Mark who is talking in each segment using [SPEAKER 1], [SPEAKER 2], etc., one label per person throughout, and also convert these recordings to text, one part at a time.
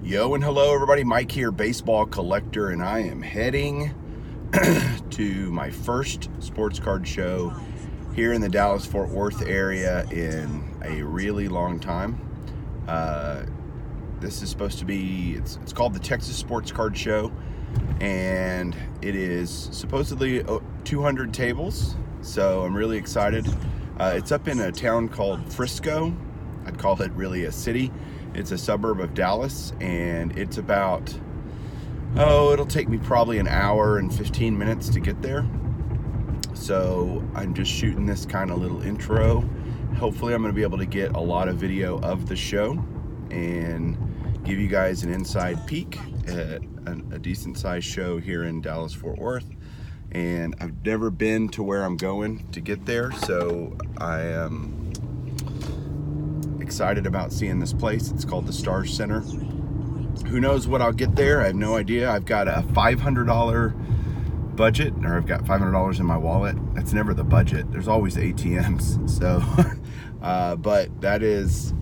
[SPEAKER 1] Yo and hello everybody, Mike here, baseball collector, and I am heading to my first sports card show here in the Dallas-Fort Worth area in a really long time. This is supposed to be, it's called the Texas Sports Card Show, and it is supposedly 200 tables, so I'm really excited. It's up in a town called Frisco. I'd call it really a city. It's a suburb of Dallas, and it's about, it'll take me probably an hour and 15 minutes to get there. So I'm just shooting this kind of little intro. Hopefully I'm going to be able to get a lot of video of the show and give you guys an inside peek at a decent sized show here in Dallas-Fort Worth. And I've never been to where I'm going to get there, so I am excited about seeing this place. It's called the Stars Center. Who knows what I'll get there? I have no idea. I've got a $500 budget, or I've got $500 in my wallet. That's never the budget. There's always ATMs. So, but that is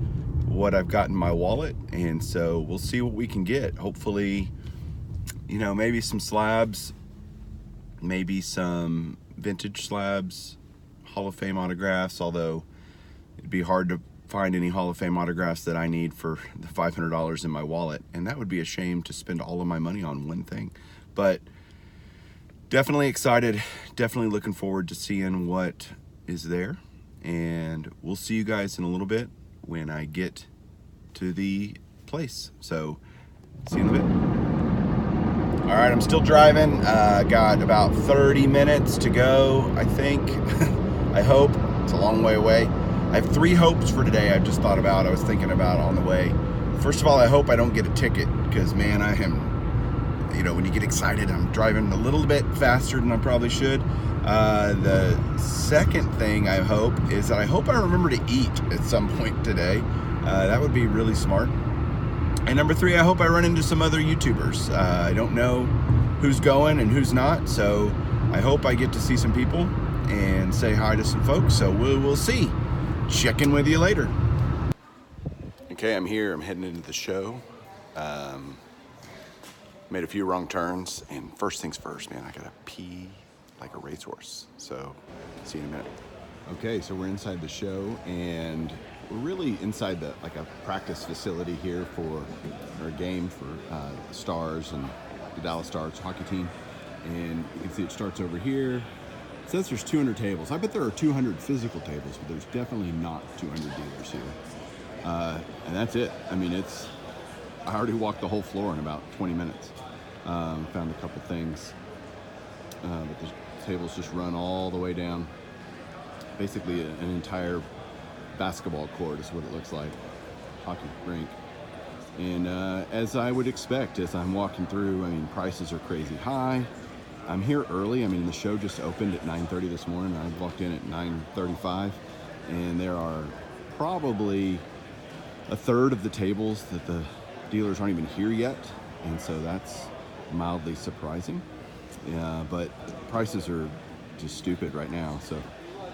[SPEAKER 1] what I've got in my wallet, and so we'll see what we can get. Hopefully, you know, maybe some slabs, maybe some vintage slabs, Hall of Fame autographs, although it'd be hard to find any Hall of Fame autographs that I need for the $500 in my wallet, and that would be a shame to spend all of my money on one thing. But definitely excited, definitely looking forward to seeing what is there, and we'll see you guys in a little bit when I get to the place. So see you in a bit. All right, I'm still driving. Got about 30 minutes to go, I think. I hope. It's a long way away. I have 3 hopes for today I just thought about, I was thinking about on the way. First of all, I hope I don't get a ticket, because man, I am, you know, when you get excited, I'm driving a little bit faster than I probably should. The second thing I hope is that I hope I remember to eat at some point today. That would be really smart. And number 3, I hope I run into some other YouTubers. I don't know who's going and who's not, so I hope I get to see some people and say hi to some folks, so we'll see. Check in with you later. Okay, I'm here. I'm heading into the show. Made a few wrong turns, and first things first, man, I gotta pee like a racehorse. So, see you in a minute. Okay, so we're inside the show, and we're really inside the like a practice facility here for our game for the Stars and the Dallas Stars hockey team. And you can see it starts over here. It says there's 200 tables. I bet there are 200 physical tables, but there's definitely not 200 dealers here. And that's it. I mean, I already walked the whole floor in about 20 minutes. Found a couple things, but the tables just run all the way down. Basically an entire basketball court is what it looks like, hockey rink. And as I would expect, as I'm walking through, I mean, prices are crazy high. I'm here early. I mean, the show just opened at 9:30 this morning. I walked in at 9:35, and there are probably a third of the tables that the dealers aren't even here yet, and so that's mildly surprising. But prices are just stupid right now, so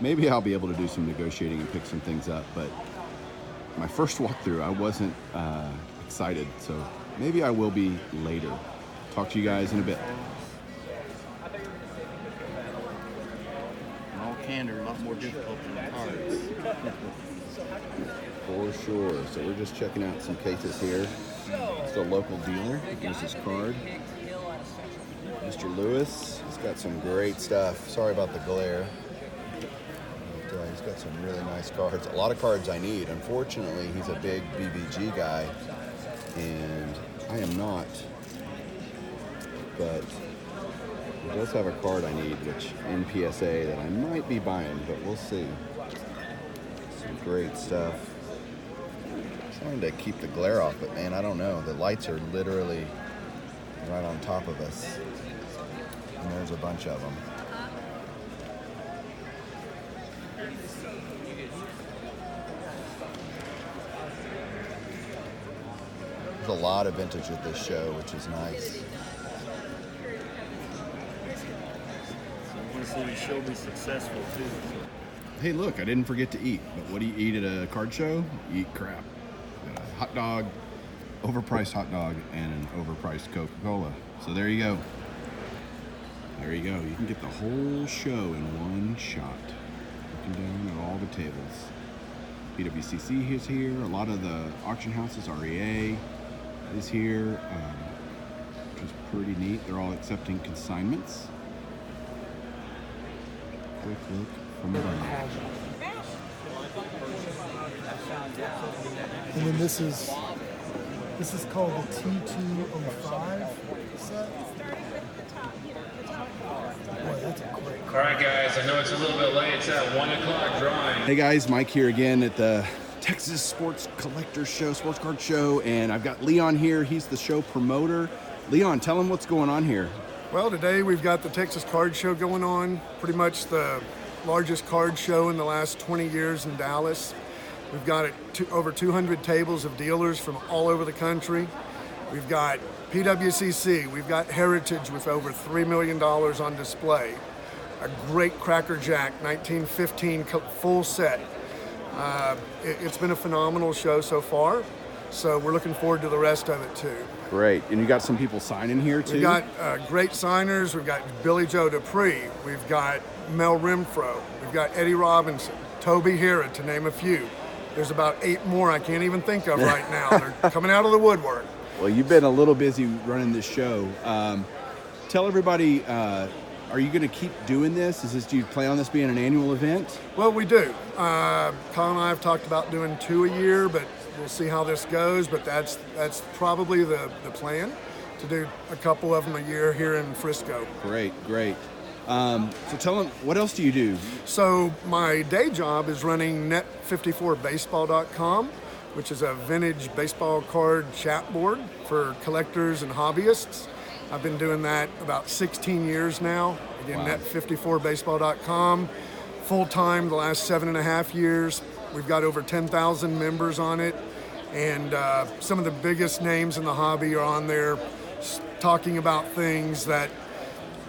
[SPEAKER 1] maybe I'll be able to do some negotiating and pick some things up. But my first walkthrough, I wasn't excited, so maybe I will be later. Talk to you guys in a bit.
[SPEAKER 2] Candor, a lot more difficult than the cards.
[SPEAKER 1] For sure. So we're just checking out some cases here. It's a local dealer. Here's his card. Mr. Lewis. He's got some great stuff. Sorry about the glare. But, he's got some really nice cards. A lot of cards I need. Unfortunately, he's a big BBG guy, and I am not. But he does have a card I need, which in PSA that I might be buying, but we'll see. Some great stuff. Trying to keep the glare off, but man, I don't know. The lights are literally right on top of us, and there's a bunch of them. There's a lot of vintage at this show, which is nice.
[SPEAKER 2] So the show be successful too.
[SPEAKER 1] Hey, look, I didn't forget to eat. But what do you eat at a card show? You eat crap. Hot dog, overpriced hot dog and an overpriced Coca-Cola. So there you go. There you go. You can get the whole show in one shot. Looking down at all the tables. PWCC is here. A lot of the auction houses, REA is here, which is pretty neat. They're all accepting consignments. Quick look from above.
[SPEAKER 3] And then this is called the T205 set. Boy, that's a great
[SPEAKER 4] All right, guys, I know it's a little bit late. It's at 1 o'clock drawing.
[SPEAKER 1] Hey guys, Mike here again at the Texas Sports Collector Show, Sports Card Show, and I've got Leon here. He's the show promoter. Leon, tell him what's going on here.
[SPEAKER 3] Well, today we've got the Texas Card Show going on, pretty much the largest card show in the last 20 years in Dallas. We've got over 200 tables of dealers from all over the country. We've got PWCC, we've got Heritage with over $3 million on display. A great Cracker Jack 1915 full set. It's been a phenomenal show so far, so we're looking forward to the rest of it too.
[SPEAKER 1] Great, and you got some people signing here too?
[SPEAKER 3] We've got great signers. We've got Billy Joe Dupree. We've got Mel Renfro. We've got Eddie Robinson, Toby Herod, to name a few. There's about 8 more I can't even think of right now. They're coming out of the woodwork.
[SPEAKER 1] Well, you've been a little busy running this show. Tell everybody, are you going to keep doing this? Do you plan on this being an annual event?
[SPEAKER 3] Well, we do. Colin and I have talked about doing 2 a year, but we'll see how this goes. But that's probably the plan, to do a couple of them a year here in Frisco.
[SPEAKER 1] Great. So tell them, what else do you do?
[SPEAKER 3] So my day job is running net54baseball.com, which is a vintage baseball card chat board for collectors and hobbyists. I've been doing that about 16 years now. Again,
[SPEAKER 1] Wow.
[SPEAKER 3] net54baseball.com, full-time the last 7.5 years. We've got over 10,000 members on it, and some of the biggest names in the hobby are on there talking about things that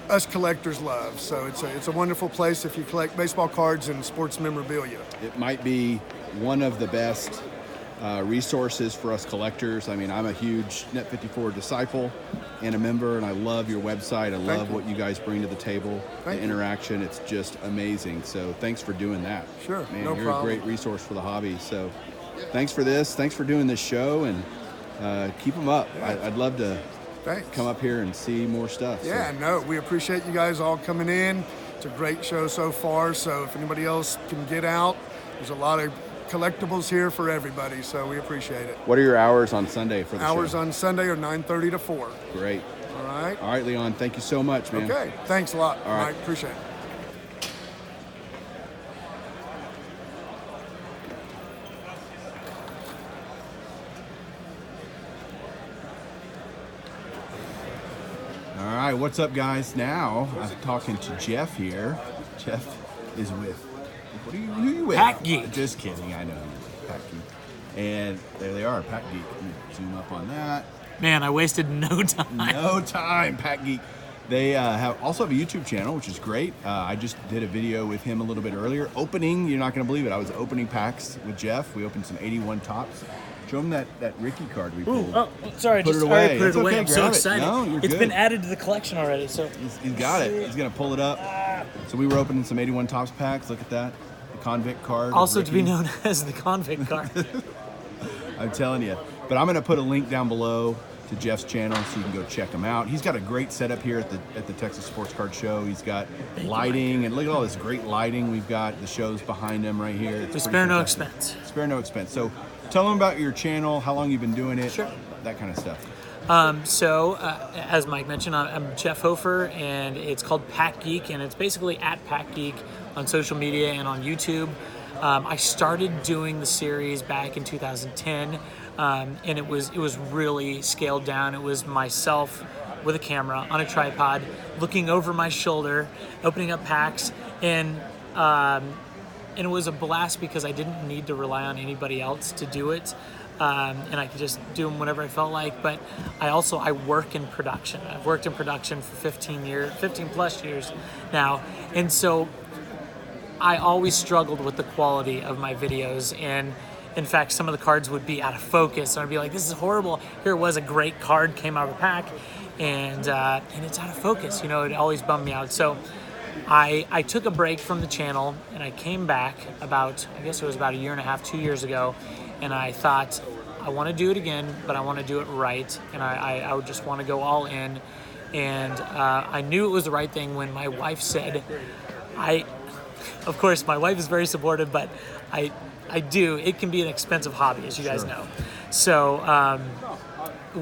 [SPEAKER 3] us collectors love. So it's a wonderful place if you collect baseball cards and sports memorabilia.
[SPEAKER 1] It might be one of the best resources for us collectors. I mean, I'm a huge Net54 disciple and a member, and I love your website. I love what you guys bring to the table.
[SPEAKER 3] Thank
[SPEAKER 1] the
[SPEAKER 3] you.
[SPEAKER 1] interaction, it's just amazing. So thanks for doing that.
[SPEAKER 3] Sure,
[SPEAKER 1] Man,
[SPEAKER 3] no
[SPEAKER 1] you're
[SPEAKER 3] problem.
[SPEAKER 1] a great resource for the hobby. So thanks for this. Thanks for doing this show, and keep them up.
[SPEAKER 3] Yeah.
[SPEAKER 1] I'd love to
[SPEAKER 3] Thanks.
[SPEAKER 1] come up here and see more stuff.
[SPEAKER 3] Yeah, no, we appreciate you guys all coming in. It's a great show so far, so if anybody else can get out, there's a lot of collectibles here for everybody, so we appreciate it.
[SPEAKER 1] What are your hours on Sunday for the show?
[SPEAKER 3] Hours on Sunday are 9:30 to 4.
[SPEAKER 1] Great.
[SPEAKER 3] All right?
[SPEAKER 1] All right, Leon, thank you so much, man.
[SPEAKER 3] Okay, thanks a lot,
[SPEAKER 1] All right.
[SPEAKER 3] Mike. Appreciate it.
[SPEAKER 1] All right, what's up, guys? Now I'm talking to Jeff here. Jeff is with. Who are you with?
[SPEAKER 5] Pack Geek.
[SPEAKER 1] Just kidding. I know. Pack Geek. And there they are, Pack Geek. Let me zoom up on that.
[SPEAKER 5] Man, I wasted no time.
[SPEAKER 1] No time, Pack Geek. They also have a YouTube channel, which is great. I just did a video with him a little bit earlier. Opening, you're not going to believe it. I was opening packs with Jeff. We opened some 81 tops. Show him that Ricky card we pulled.
[SPEAKER 5] Oh, sorry, I
[SPEAKER 1] Put
[SPEAKER 5] just
[SPEAKER 1] it away.
[SPEAKER 5] already put
[SPEAKER 1] It's
[SPEAKER 5] it away.
[SPEAKER 1] okay,
[SPEAKER 5] I'm so
[SPEAKER 1] grab it.
[SPEAKER 5] excited.
[SPEAKER 1] No, you're
[SPEAKER 5] It's
[SPEAKER 1] good.
[SPEAKER 5] been added to the collection already. So
[SPEAKER 1] He's got it. He's going to pull it up. So we were opening some 81 tops packs. Look at that. The convict card. of
[SPEAKER 5] also to be
[SPEAKER 1] Ricky.
[SPEAKER 5] known as the convict card.
[SPEAKER 1] I'm telling you. But I'm going to put a link down below to Jeff's channel so you can go check him out. He's got a great setup here at the Texas Sports Card Show. He's got lighting, and look at all this great lighting we've got. The show's behind him right here. It's
[SPEAKER 5] We
[SPEAKER 1] pretty
[SPEAKER 5] spare no
[SPEAKER 1] fantastic.
[SPEAKER 5] expense.
[SPEAKER 1] Spare no expense. So tell them about your channel, how long you've been doing it,
[SPEAKER 5] Sure.
[SPEAKER 1] that kind of stuff.
[SPEAKER 5] As Mike mentioned, I'm Jeff Hofer, and it's called Pack Geek, and it's basically at Pack Geek on social media and on YouTube. I started doing the series back in 2010, and it was really scaled down. It was myself with a camera on a tripod, looking over my shoulder, opening up packs, and it was a blast because I didn't need to rely on anybody else to do it. And I could just do them whenever I felt like. But I work in production. I've worked in production for 15 plus years now. And so I always struggled with the quality of my videos. And In fact, some of the cards would be out of focus, and I'd be like, "This is horrible." Here was a great card came out of the pack, and it's out of focus. You know, it always bummed me out. So I took a break from the channel, and I came back about, I guess it was about a year and a half, 2 years ago, and I thought, I want to do it again, but I want to do it right, and I would just want to go all in. And I knew it was the right thing when my wife said, of course, my wife is very supportive, but it can be an expensive hobby, as you guys know. So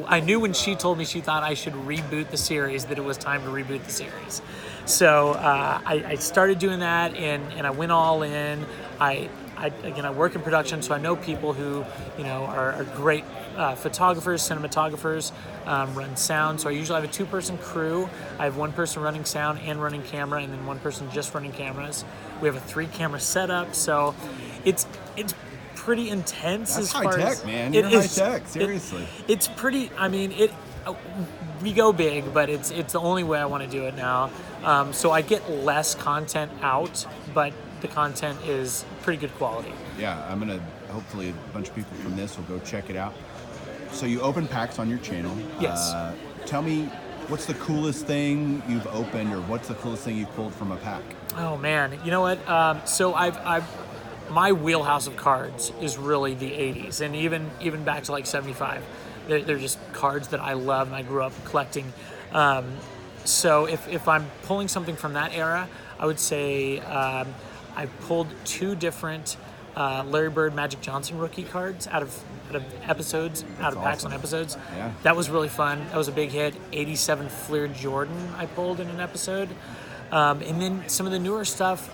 [SPEAKER 5] I knew when she told me she thought I should reboot the series, that it was time to reboot the series. So I started doing that, and I went all in. Again, I work in production, so I know people who, you know, are great photographers, cinematographers, run sound. So I usually have a 2-person crew. I have 1 person running sound and running camera, and then 1 person just running cameras. We have a 3-camera setup, so it's pretty intense.
[SPEAKER 1] That's
[SPEAKER 5] as
[SPEAKER 1] high
[SPEAKER 5] far
[SPEAKER 1] tech,
[SPEAKER 5] as,
[SPEAKER 1] man.
[SPEAKER 5] It
[SPEAKER 1] You're
[SPEAKER 5] is.
[SPEAKER 1] high tech, seriously.
[SPEAKER 5] It's pretty. I mean, we go big, but it's the only way I want to do it now. So I get less content out, but the content is pretty good quality.
[SPEAKER 1] Yeah, I'm gonna, hopefully a bunch of people from this will go check it out. So you open packs on your channel.
[SPEAKER 5] Yes.
[SPEAKER 1] Tell me, what's the coolest thing you've opened, or what's the coolest thing you've pulled from a pack?
[SPEAKER 5] Oh man, you know what? So my wheelhouse of cards is really the 80s, and even back to like 75. They're just cards that I love and I grew up collecting. So if I'm pulling something from that era, I would say I pulled 2 different Larry Bird, Magic Johnson rookie cards out of episodes, out of packs on episodes.
[SPEAKER 1] Yeah.
[SPEAKER 5] That was really fun. That was a big hit. 87 Fleer Jordan I pulled in an episode. And then some of the newer stuff,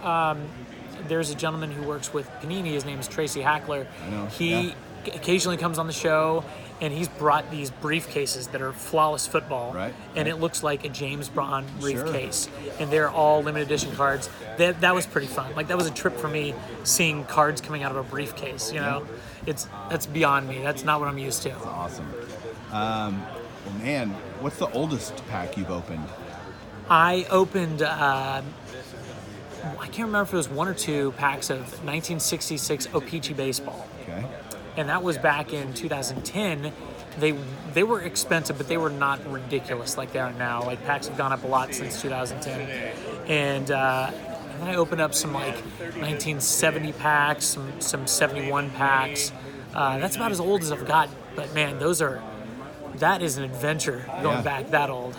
[SPEAKER 5] there's a gentleman who works with Panini. His name is Tracy Hackler.
[SPEAKER 1] I know.
[SPEAKER 5] He occasionally comes on the show, and he's brought these briefcases that are flawless football.
[SPEAKER 1] Right.
[SPEAKER 5] And it looks like a James Bond briefcase. And they're all limited edition cards. That was pretty fun. Like, that was a trip for me, seeing cards coming out of a briefcase, you know? That's beyond me. That's not what I'm used to.
[SPEAKER 1] Awesome. Well, man, what's the oldest pack you've opened?
[SPEAKER 5] I opened, I can't remember if it was 1 or 2 packs of 1966 O-Pee-Chee baseball.
[SPEAKER 1] Okay.
[SPEAKER 5] And that was back in 2010. They were expensive, but they were not ridiculous like they are now. Like, packs have gone up a lot since 2010. And then I opened up some like 1970 packs, some 71 packs. That's about as old as I've got. But man, that is an adventure going back that old.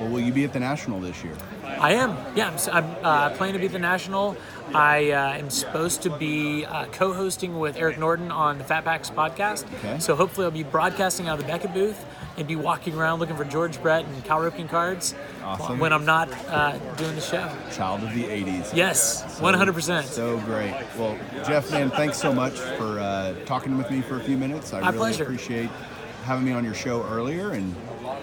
[SPEAKER 1] Well, will you be at the National this year?
[SPEAKER 5] I am. Yeah, I'm planning to be at the National. I am supposed to be co-hosting with Eric Norton on the Fat Packs podcast.
[SPEAKER 1] Okay.
[SPEAKER 5] So hopefully I'll be broadcasting out of the Beckett booth and be walking around looking for George Brett and Cal Ripken cards.
[SPEAKER 1] Awesome.
[SPEAKER 5] When I'm not doing the show.
[SPEAKER 1] Child of the 80s.
[SPEAKER 5] Yes, 100%.
[SPEAKER 1] So great. Well, Jeff, man, thanks so much for talking with me for a few minutes. I
[SPEAKER 5] My
[SPEAKER 1] really
[SPEAKER 5] pleasure.
[SPEAKER 1] appreciate having me on your show earlier and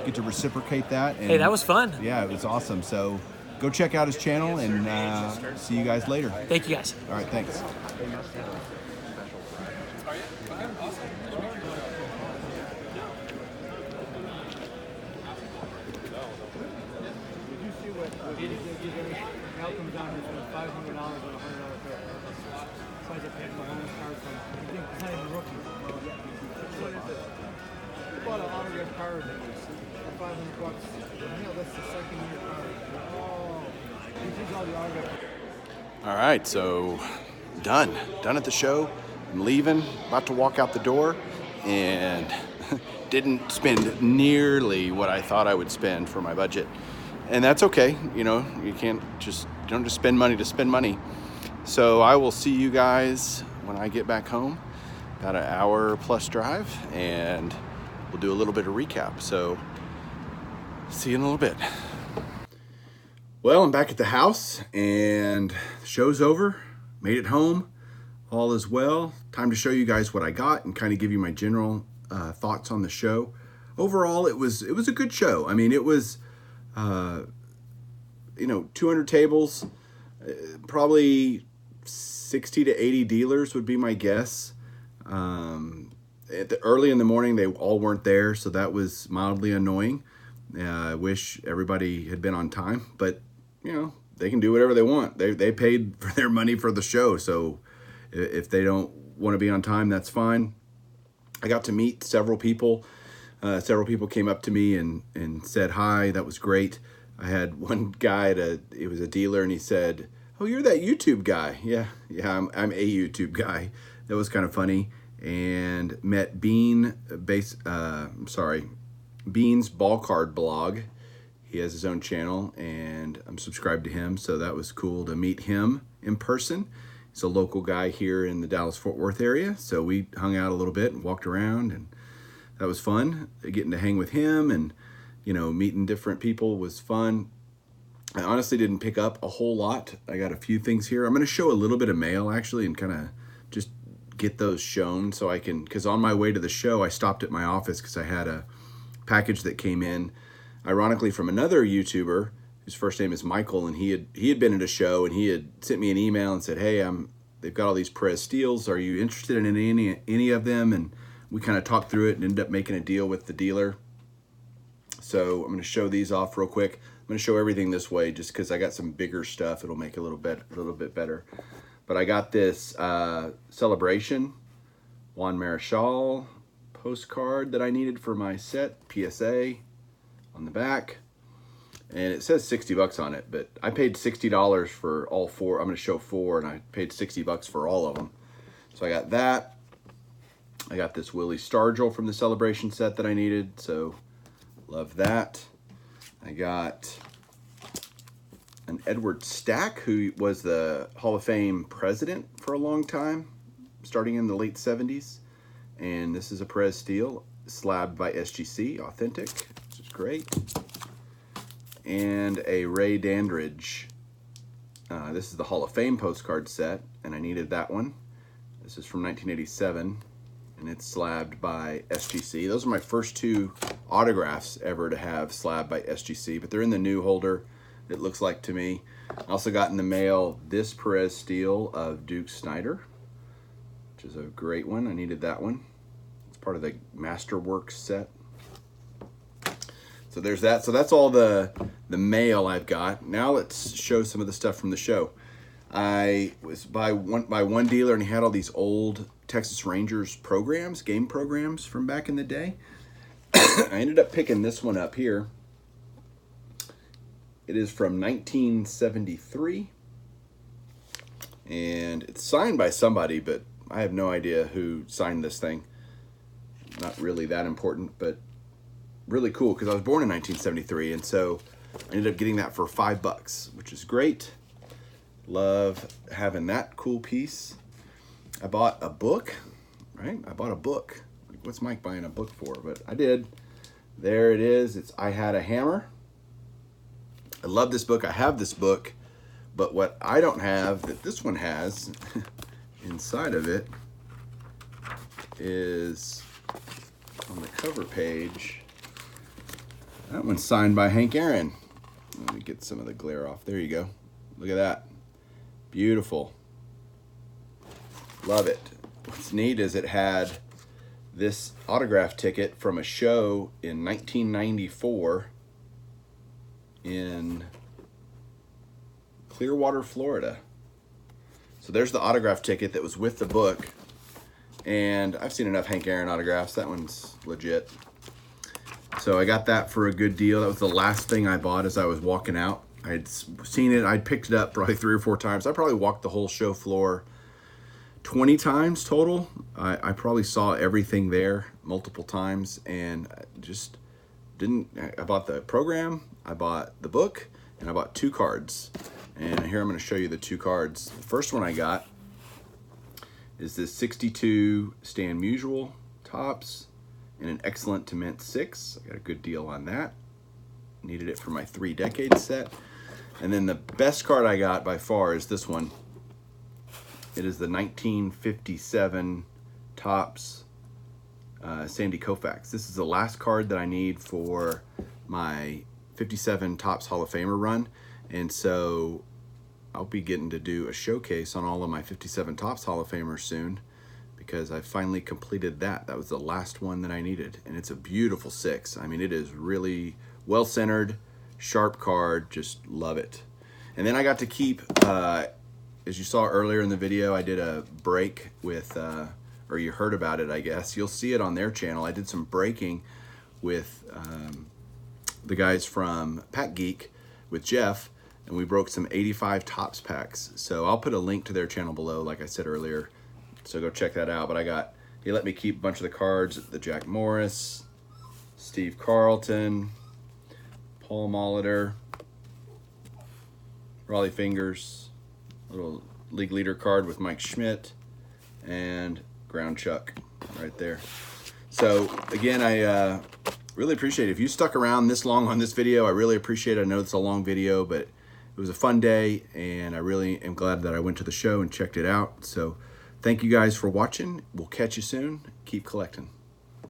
[SPEAKER 1] get to reciprocate that. And
[SPEAKER 5] Hey, that was fun.
[SPEAKER 1] Yeah, it was awesome. So go check out his channel, and see you guys later.
[SPEAKER 5] Thank you guys.
[SPEAKER 1] All right, thanks.
[SPEAKER 3] Bought an autographed card for $500. That's the second year card. Oh, he's all the autographed.
[SPEAKER 1] All right, so done at the show. I'm leaving, about to walk out the door, and didn't spend nearly what I thought I would spend for my budget. And that's okay, you know, you don't just spend money to spend money. So I will see you guys when I get back home, about an hour plus drive, and we'll do a little bit of recap. So see you in a little bit. Well, I'm back at the house, and the show's over. Made it home. All is well. Time to show you guys what I got and kind of give you my general thoughts on the show. Overall, it was a good show. I mean, it was 200 tables, probably 60 to 80 dealers would be my guess. Early in the morning, they all weren't there, so that was mildly annoying. I wish everybody had been on time, but you know, they can do whatever they want. They paid for their money for the show, so if they don't want to be on time, that's fine. I got to meet several people. Several people came up to me and said hi. That was great. I had one guy it was a dealer, and he said, "Oh, you're that YouTube guy." Yeah, I'm a YouTube guy. That was kind of funny. And met Beans Ball Card Blog. He has his own channel, and I'm subscribed to him, so that was cool to meet him in person. He's a local guy here in the Dallas-Fort Worth area, so we hung out a little bit and walked around, and that was fun. Getting to hang with him and, meeting different people was fun. I honestly didn't pick up a whole lot. I got a few things here. I'm going to show a little bit of mail, actually, and kind of just get those shown so I can, because on my way to the show, I stopped at my office because I had a package that came in, ironically, from another YouTuber whose first name is Michael, and he had been at a show, and he had sent me an email and said, "Hey, they've got all these Perez steels. Are you interested in any of them?" And we kind of talked through it and ended up making a deal with the dealer. So I'm going to show these off real quick. I'm going to show everything this way just because I got some bigger stuff. It'll make it a little bit better. But I got this Celebration Juan Marichal postcard that I needed for my set, PSA on the back. And it says $60 on it, but I paid $60 for all four. I'm going to show four, and I paid $60 for all of them. So I got that. I got this Willie Stargell from the Celebration set that I needed, so love that. I got an Edward Stack, who was the Hall of Fame president for a long time, starting in the late 70s. And this is a Perez steel, slabbed by SGC, authentic, which is great. And a Ray Dandridge. This is the Hall of Fame postcard set, and I needed that one. This is from 1987, and it's slabbed by SGC. Those are my first two autographs ever to have slabbed by SGC, but they're in the new holder, it looks like to me. I also got in the mail this Perez steel of Duke Snider, which is a great one. I needed that one. It's part of the Masterworks set. So there's that. So that's all the mail I've got. Now let's show some of the stuff from the show. I was by one dealer, and he had all these old Texas Rangers programs, game programs from back in the day. I ended up picking this one up here. It is from 1973, and it's signed by somebody, but I have no idea who signed this thing. Not really that important, but really cool because I was born in 1973, and so I ended up getting that for $5, which is great. Love having that cool piece. I bought a book, right? I bought a book. What's Mike buying a book for? But I did. There it is. It's I Had a Hammer. I love this book. I have this book, but what I don't have that this one has inside of it is on the cover page. That one's signed by Hank Aaron. Let me get some of the glare off. There you go. Look at that. Beautiful. Love it. What's neat is it had this autograph ticket from a show in 1994 in Clearwater, Florida. So there's the autograph ticket that was with the book. And I've seen enough Hank Aaron autographs. That one's legit. So I got that for a good deal. That was the last thing I bought as I was walking out. I'd seen it. I'd picked it up probably 3 or 4 times. I probably walked the whole show floor 20 times total. I probably saw everything there multiple times, and just didn't. I bought the program, I bought the book, and I bought 2 cards. And here I'm going to show you the 2 cards. The first one I got is this 62 Stan Musial Topps in an excellent to mint 6. I got a good deal on that. Needed it for my 3 decade set. And then the best card I got by far is this one. It is the 1957 Topps Sandy Koufax. This is the last card that I need for my 57 Topps Hall of Famer run. And so I'll be getting to do a showcase on all of my 57 Topps Hall of Famers soon, because I finally completed that. That was the last one that I needed. And it's a beautiful 6. I mean, it is really well-centered, sharp card, just love it. And then I got to keep as you saw earlier in the video, I did a break with, or you heard about it, I guess. You'll see it on their channel. I did some breaking with the guys from Pack Geek with Jeff, and we broke some 85 Topps packs. So I'll put a link to their channel below, like I said earlier. So go check that out. But he let me keep a bunch of the cards, the Jack Morris, Steve Carlton, Paul Molitor, Raleigh Fingers, little league leader card with Mike Schmidt, and Ground Chuck right there. So again, I really appreciate it. If you stuck around this long on this video, I really appreciate it. I know it's a long video, but it was a fun day, and I really am glad that I went to the show and checked it out. So thank you guys for watching. We'll catch you soon. Keep collecting.